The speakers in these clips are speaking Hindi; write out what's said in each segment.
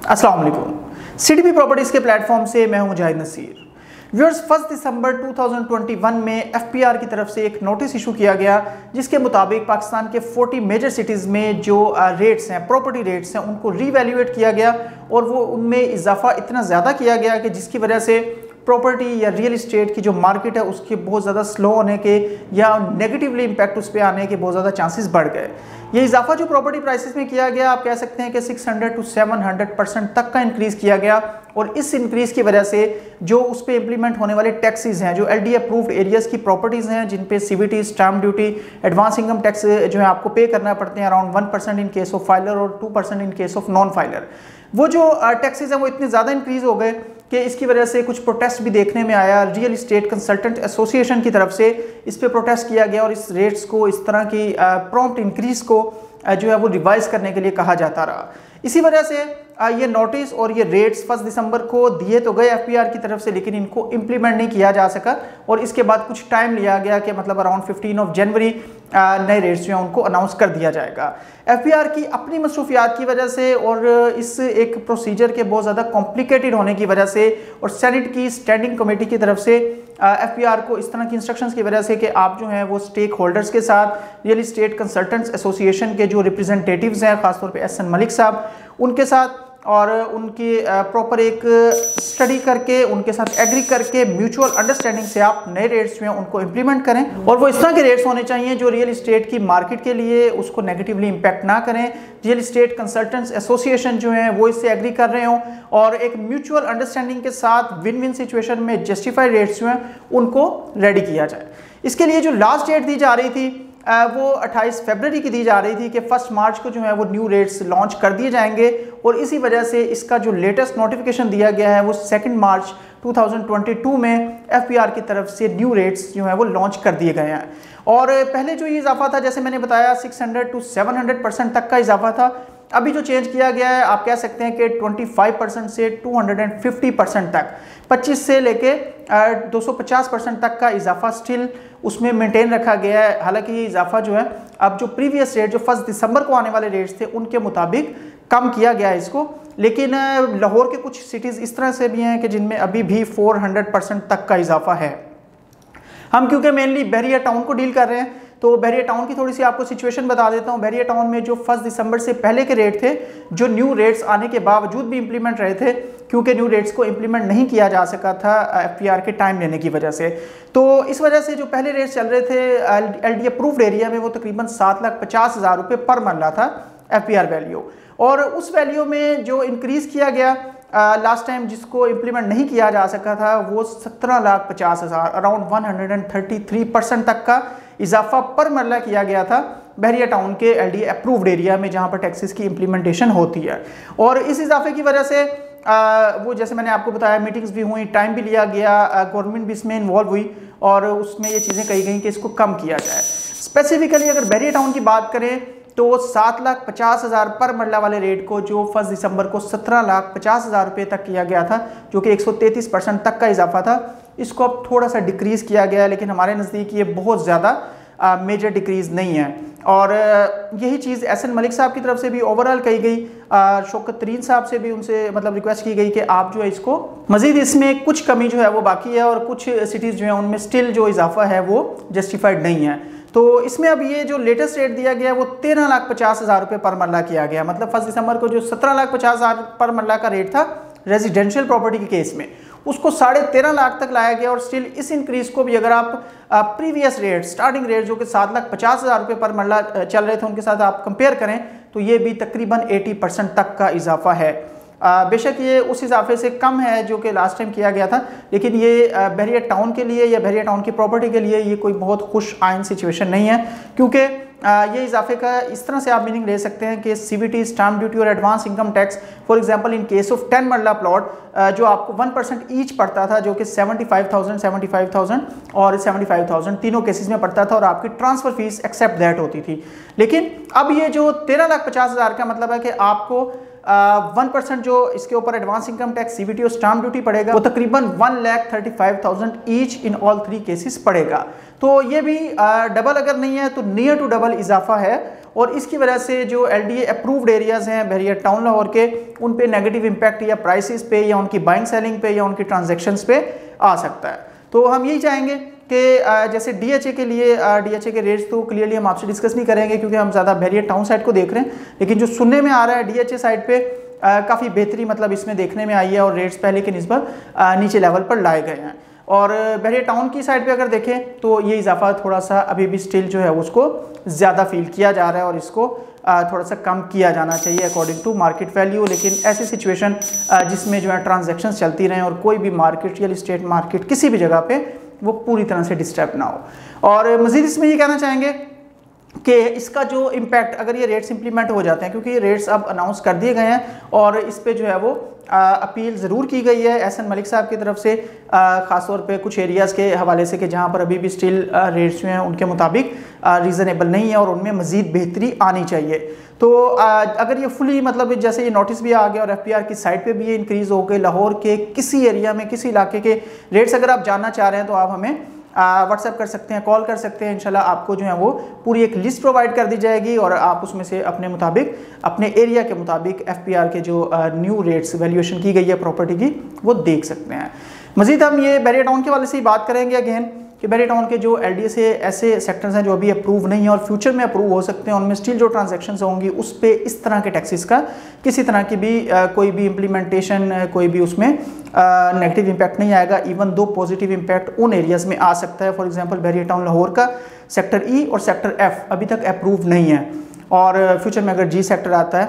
अस्सलाम वालेकुम। सीडीपी प्रॉपर्टीज के प्लेटफॉर्म से मैं हूं मुजाहिद नसीर। व्यूअर्स, 1 दिसंबर 2021 में एफपीआर की तरफ से एक नोटिस इशू किया गया जिसके मुताबिक पाकिस्तान के 40 मेजर सिटीज़ में जो रेट्स हैं, प्रॉपर्टी रेट्स हैं, उनको रीवैल्यूएट किया गया और वो उनमें इजाफा इतना ज़्यादा किया गया कि जिसकी वजह से प्रॉपर्टी या रियल इस्टेट की जो मार्केट है उसके बहुत ज़्यादा स्लो होने के या नेगेटिवली इम्पैक्ट उस पर आने के बहुत ज़्यादा चांसेस बढ़ गए। ये इजाफा जो प्रॉपर्टी प्राइसेस में किया गया, आप कह सकते हैं कि 600 to 700% तक का इंक्रीज़ किया गया और इस इंक्रीज़ की वजह से जो उस पर इम्प्लीमेंट होने वाले टैक्सेस हैं, जो एलडी अप्रूव्ड एरियाज़ की प्रॉपर्टीज़ हैं जिन पे CVT, stamp duty, advance income tax जो है आपको पे करना पड़ते हैं, around 1% in case of filer और 2% in case of non filer, वो जो टैक्सेस हैं वो इतने ज़्यादा इंक्रीज़ हो गए कि इसकी वजह से कुछ प्रोटेस्ट भी देखने में आया। रियल इस्टेट कंसल्टेंट एसोसिएशन की तरफ से इस पे प्रोटेस्ट किया गया और इस रेट्स को, इस तरह की प्रॉम्प्ट इंक्रीज़ को जो है वो रिवाइज करने के लिए कहा जाता रहा। इसी वजह से ये नोटिस और ये रेट्स 1 दिसंबर को दिए तो गए एफपीआर की तरफ से, लेकिन इनको इम्प्लीमेंट नहीं किया जा सका और इसके बाद कुछ टाइम लिया गया कि मतलब अराउंड 15 जनवरी नए रेट्स जो हैं उनको अनाउंस कर दिया जाएगा। एफपीआर की अपनी मसरूफियात की वजह से और इस एक प्रोसीजर के बहुत ज़्यादा कॉम्प्लिकेटेड होने की वजह से और सेनेट की स्टैंडिंग कमेटी की तरफ से एफपीआर को इस तरह की इंस्ट्रक्शंस की वजह से कि आप जो हैं वो स्टेक होल्डर्स के साथ, रियल इस्टेट कंसल्टेंट्स एसोसिएशन के जो रिप्रेजेंटेटिव्स हैं, खासतौर पे एहसन मलिक साहब, उनके साथ और उनकी प्रॉपर एक स्टडी करके, उनके साथ एग्री करके, म्यूचुअल अंडरस्टैंडिंग से आप नए रेट्स जो हैं उनको इम्प्लीमेंट करें और वो इस तरह के रेट्स होने चाहिए जो रियल इस्टेट की मार्केट के लिए उसको नेगेटिवली इम्पैक्ट ना करें। रियल इस्टेट कंसल्टेंट्स एसोसिएशन जो हैं वो इससे एग्री कर रहे हों और एक म्यूचुअल अंडरस्टैंडिंग के साथ विन विन सिचुएशन में जस्टिफाइड रेट्स जो हैं उनको रेडी किया जाए। इसके लिए जो लास्ट डेट दी जा रही थी वो 28 फरवरी की दी जा रही थी कि 1 मार्च को जो है वो न्यू रेट्स लॉन्च कर दिए जाएंगे और इसी वजह से इसका जो लेटेस्ट नोटिफिकेशन दिया गया है वो 2 मार्च 2022 में एफपीआर की तरफ से न्यू रेट्स जो है वो लॉन्च कर दिए गए हैं। और पहले जो ये इजाफा था, जैसे मैंने बताया, 600 to 700% तक का इजाफा था। अभी जो चेंज किया गया है, आप कह सकते हैं कि 25% से 250% तक, 25 से लेके 250% तक का इजाफा स्टिल उसमें मेंटेन रखा गया है। हालांकि ये इजाफा जो है अब जो प्रीवियस रेट, जो 1 दिसंबर को आने वाले रेट्स थे, उनके मुताबिक कम किया गया है इसको। लेकिन लाहौर के कुछ सिटीज़ इस तरह से भी हैं कि जिनमें अभी भी 400% तक का इजाफा है। हम क्योंकि मेनली बहरिया टाउन को डील कर रहे हैं तो बहरिया टाउन की थोड़ी सी आपको सिचुएशन बता देता हूँ। बहरिया टाउन में जो 1 दिसंबर से पहले के रेट थे, जो न्यू रेट्स आने के बावजूद भी इम्प्लीमेंट रहे थे, क्योंकि न्यू रेट्स को इम्प्लीमेंट नहीं किया जा सका था एफपीआर के टाइम लेने की वजह से, तो इस वजह से जो पहले रेट्स चल रहे थे एलडी अप्रूव्ड एरिया में वो तकरीबन 7,50,000 रुपये पर मरला था एफपीआर वैल्यू। और उस वैल्यू में जो इंक्रीज़ किया गया लास्ट टाइम, जिसको इम्प्लीमेंट नहीं किया जा सका था, वो 17,50,000, अराउंड 133% तक का इजाफा पर मरला किया गया था बहरिया टाउन के एलडी अप्रूव्ड एरिया में जहां पर टैक्सेस की इम्प्लीमेंटेशन होती है। और इस इजाफे की वजह से वो, जैसे मैंने आपको बताया, मीटिंग्स भी हुई, टाइम भी लिया गया, गवर्नमेंट भी इसमें इन्वॉल्व हुई और उसमें ये चीज़ें कही गई कि इसको कम किया जाए। स्पेसिफिकली अगर बहरिया टाउन की बात करें तो 7,50,000 पर मरला वाले रेट को जो 1 दिसंबर को 17,50,000 रुपये तक किया गया था, जो कि 133% तक का इजाफा था, इसको अब थोड़ा सा डिक्रीज़ किया गया है, लेकिन हमारे नज़दीक ये बहुत ज़्यादा मेजर डिक्रीज़ नहीं है। और यही चीज़ एहसन मलिक साहब की तरफ से भी ओवरऑल कही गई, शौकत तरीन साहब से भी उनसे मतलब रिक्वेस्ट की गई कि आप जो है इसको मज़ीद, इसमें कुछ कमी जो है वो बाकी है और कुछ सिटीज़ जो है उनमें स्टिल जो इजाफा है वो जस्टिफाइड नहीं है। तो इसमें अब ये जो लेटेस्ट रेट दिया गया है वो 13,50,000 रुपये पर मरला किया गया। मतलब 1 दिसंबर को जो 17,50,000 पर मरला का रेट था रेजिडेंशियल प्रॉपर्टी के केस में, उसको 13.5 लाख तक लाया गया। और स्टिल इस इंक्रीज़ को भी अगर आप प्रीवियस रेट, स्टार्टिंग रेट जो कि 7,50,000 रुपये पर मरला चल रहे थे, उनके साथ आप कंपेयर करें तो ये भी तकरीबन 80% तक का इजाफा है। बेशक ये उस इजाफे से कम है जो कि लास्ट टाइम किया गया था, लेकिन ये बहरिया टाउन के लिए या बहरिया टाउन की प्रॉपर्टी के लिए ये कोई बहुत खुश आइन सिचुएशन नहीं है, क्योंकि ये इजाफे का इस तरह से आप मीनिंग ले सकते हैं कि सीवीटी, स्टैम्प ड्यूटी और advance income tax, for example in case of 10 मरला प्लॉट जो आपको 1% ईच पड़ता था, जो कि 75,000 और 75,000 तीनों केसेस में पड़ता था और आपकी ट्रांसफ़र फीस एक्सेप्ट दैट होती थी। लेकिन अब ये जो 13,50,000 का मतलब है कि आपको 1% जो इसके ऊपर एडवांस इनकम टैक्स, सीवीटी और स्टैम्प ड्यूटी पड़ेगा, वो तकरीबन 1,35,000 ईच इन ऑल 3 केसेस पड़ेगा। तो ये भी डबल अगर नहीं है तो नियर टू डबल इजाफा है और इसकी वजह से जो LDA अप्रूव्ड एरियाज़ हैं बहरिया टाउन लाहौर के, उन पे नेगेटिव इम्पैक्ट या प्राइसेस पे या उनकी बाइंग सेलिंग पे या उनकी ट्रांजैक्शंस पे आ सकता है। तो हम यही चाहेंगे कि जैसे DHA के लिए DHA के रेट्स तो क्लियरली हम आपसे डिस्कस नहीं करेंगे क्योंकि हम ज़्यादा बहरिया टाउन साइड को देख रहे हैं, लेकिन जो सुनने में आ रहा है DHA साइड पे काफ़ी बेहतरी मतलब इसमें देखने में आई है और रेट्स पहले के निस्बत नीचे लेवल पर लाए गए हैं। और बहरिया टाउन की साइड पे अगर देखें तो ये इजाफा थोड़ा सा अभी भी स्टिल जो है उसको ज़्यादा फील किया जा रहा है और इसको थोड़ा सा कम किया जाना चाहिए अकॉर्डिंग टू मार्केट वैल्यू। लेकिन ऐसी सिचुएशन जिसमें जो है ट्रांजैक्शंस चलती रहें और कोई भी मार्केट रियल इस्टेट मार्केट किसी भी जगह पे वो पूरी तरह से डिस्टर्ब ना हो। और मज़ीद इसमें ये कहना चाहेंगे कि इसका जो इम्पैक्ट अगर ये रेट्स इंप्लीमेंट हो जाते हैं, क्योंकि ये रेट्स अब अनाउंस कर दिए गए हैं और इस पे जो है वो अपील ज़रूर की गई है एहसन मलिक साहब की तरफ से, ख़ासतौर पे कुछ एरियाज़ के हवाले से कि जहाँ पर अभी भी स्टिल रेट्स जो हैं उनके मुताबिक रीज़नेबल नहीं है और उनमें मज़ीद बेहतरी आनी चाहिए। तो अगर ये फुली मतलब जैसे ये नोटिस भी आ गया और FPR की साइड पे भी ये इंक्रीज़ हो गए, लाहौर के किसी एरिया में किसी इलाके के रेट्स अगर आप जानना चाह रहे हैं तो आप हमें व्हाट्सएप कर सकते हैं, कॉल कर सकते हैं। इंशाल्लाह आपको जो है वो पूरी एक लिस्ट प्रोवाइड कर दी जाएगी और आप उसमें से अपने मुताबिक अपने एरिया के मुताबिक FPR के जो न्यू रेट्स वैल्यूएशन की गई है प्रॉपर्टी की वो देख सकते हैं। मज़ीद हम ये बहरिया टाउन के वाले से ही बात करेंगे अगेन कि बहरिया टाउन के जो LDA से ऐसे सेक्टर्स हैं जो अभी अप्रूव नहीं है और फ्यूचर में अप्रूव हो सकते हैं, उनमें स्टिल जो ट्रांजैक्शंस होंगी उस पर इस तरह के टैक्सेस का किसी तरह की भी कोई भी इम्प्लीमेंटेशन कोई भी उसमें नेगेटिव इम्पैक्ट नहीं आएगा। इवन दो पॉजिटिव इम्पैक्ट उन एरियाज़ में आ सकता है। For example Bahria town Lahore का सेक्टर E और सेक्टर F अभी तक अप्रूव नहीं है और फ्यूचर में अगर G सेक्टर आता है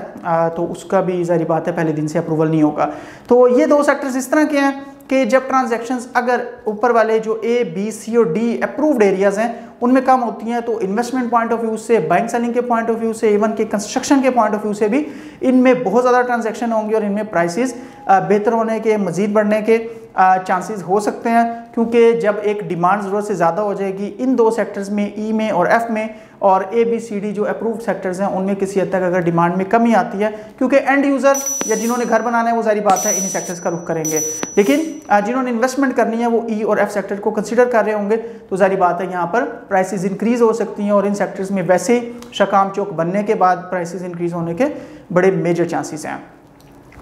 तो उसका भी ज़ाहिर बात है पहले दिन से अप्रूवल नहीं होगा। तो ये दो सेक्टर्स इस तरह के हैं कि जब ट्रांजैक्शंस अगर ऊपर वाले जो A, B, C और D अप्रूव्ड एरियाज़ हैं उनमें कम होती हैं तो इन्वेस्टमेंट पॉइंट ऑफ व्यू से, बाइंग सेलिंग के पॉइंट ऑफ व्यू से, इवन के कंस्ट्रक्शन के पॉइंट ऑफ व्यू से भी इनमें बहुत ज़्यादा ट्रांजैक्शन होंगे और इनमें प्राइसेस बेहतर होने के, मज़ीद बढ़ने के चांसेस हो सकते हैं। क्योंकि जब एक डिमांड ज़रूरत से ज़्यादा हो जाएगी इन दो सेक्टर्स में, E में और F में, और A, B, C, D जो अप्रूव्ड सेक्टर्स हैं उनमें किसी हद तक अगर डिमांड में कमी आती है, क्योंकि एंड यूज़र या जिन्होंने घर बनाना है वो सारी बात है इन्हीं सेक्टर्स का रुख करेंगे, लेकिन जिन्होंने इन्वेस्टमेंट करनी है वो E और F सेक्टर को कंसिडर कर रहे होंगे तो सारी बात है यहाँ पर प्राइसेस इंक्रीज़ हो सकती हैं और इन सेक्टर्स में वैसे शकाम चौक बनने के बाद प्राइसेस इंक्रीज़ होने के बड़े मेजर चांसेस हैं।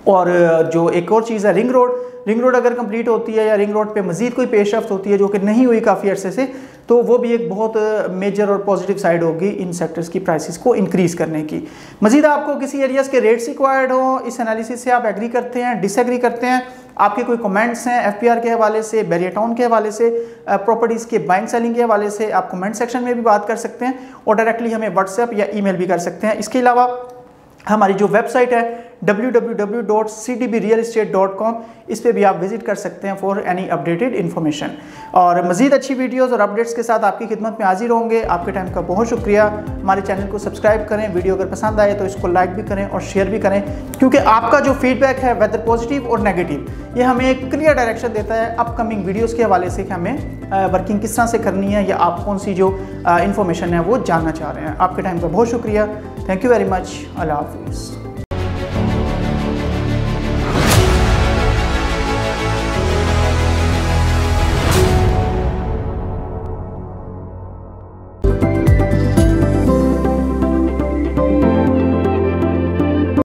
और जो एक और चीज़ है रिंग रोड अगर कंप्लीट होती है या रिंग रोड पे मज़ीद कोई पेशरफ्त होती है जो कि नहीं हुई काफ़ी अरसे से, तो वो भी एक बहुत मेजर और पॉजिटिव साइड होगी इन सेक्टर्स की प्राइसेस को इंक्रीज़ करने की। मज़ीद आपको किसी एरियाज़ के रेट्स रिक्वायर्ड हो, इस एनालिसिस से आप एग्री करते हैं, डिसएग्री करते हैं, आपके कोई कमेंट्स हैं FPR के हवाले से, बहरिया टाउन के हवाले से, प्रॉपर्टीज़ के बाइंग सेलिंग के हवाले से, आप कमेंट सेक्शन में भी बात कर सकते हैं और डायरेक्टली हमें व्हाट्सएप या ईमेल भी कर सकते हैं। इसके अलावा हमारी जो वेबसाइट है www.cdbrealestate.com, इस पे भी आप विजिट कर सकते हैं फॉर एनी अपडेटेड इन्फॉर्मेशन। और मज़ीद अच्छी वीडियोस और अपडेट्स के साथ आपकी खिदमत में हाजिर होंगे। आपके टाइम का बहुत शुक्रिया। हमारे चैनल को सब्सक्राइब करें, वीडियो अगर पसंद आए तो इसको लाइक भी करें और शेयर भी करें, क्योंकि आपका जो फीडबैक है वेदर पॉजिटिव और नेगेटिव ये हमें एक क्लियर डायरेक्शन देता है अपकमिंग वीडियोज़ के हवाले से कि हमें वर्किंग किस तरह से करनी है या आप कौन सी जो इन्फॉर्मेशन है वो जानना चाह रहे हैं। आपके टाइम का बहुत शुक्रिया। Thank you very much. अल्लाह हाफिज़।